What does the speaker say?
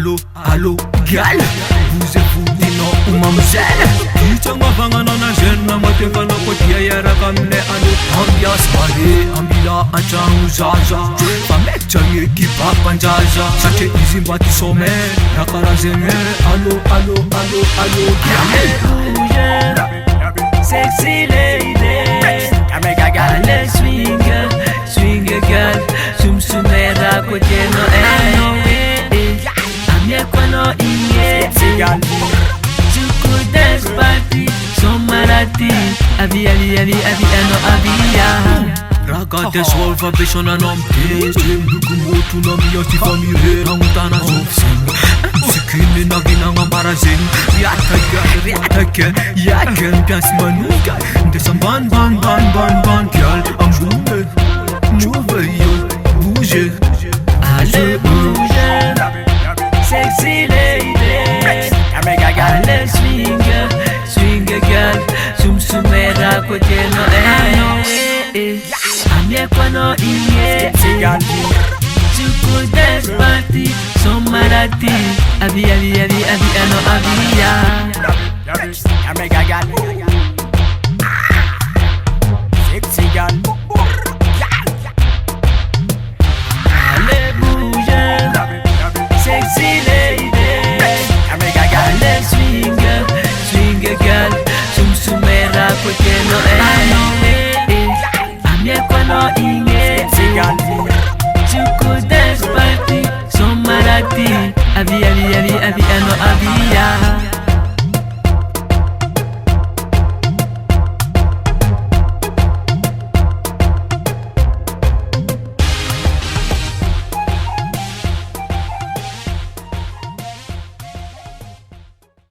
allô, allô, Gyal. Vous écoutez non ou mamzelle. Kichanga vangana na jena mateka na kotia yara kamne allô. Ambiance mare, ambila anchang zaza. Pamek change ki papanjaza. Sache izimbati some, nakara zeme. Allô, allô, allô, allô, Gyal. Sexy lady, allez swing girl, sumsumera kote no amye kwano inye Chuku dance party, somarati, abi ano abiya. Raga des wolfa bishona nom tis. Duku motu na miya si famire. Nangutana zofsin. Sikini na ginanga marazin. Yatake, yaken dance manuga. Desam ban Gyal. Am move yo, bouge. Allez bouge, sexy lady. Allez swing girl, sumsumera kote no amye kwano inye Chuku dance party, somarati, abi ano abiya. Sexy girl. Allez bouge, sexy lady. Allez swing girl, sumsumera kote no amye kwano inye Chuku dance party, somarati, abi ano abiya.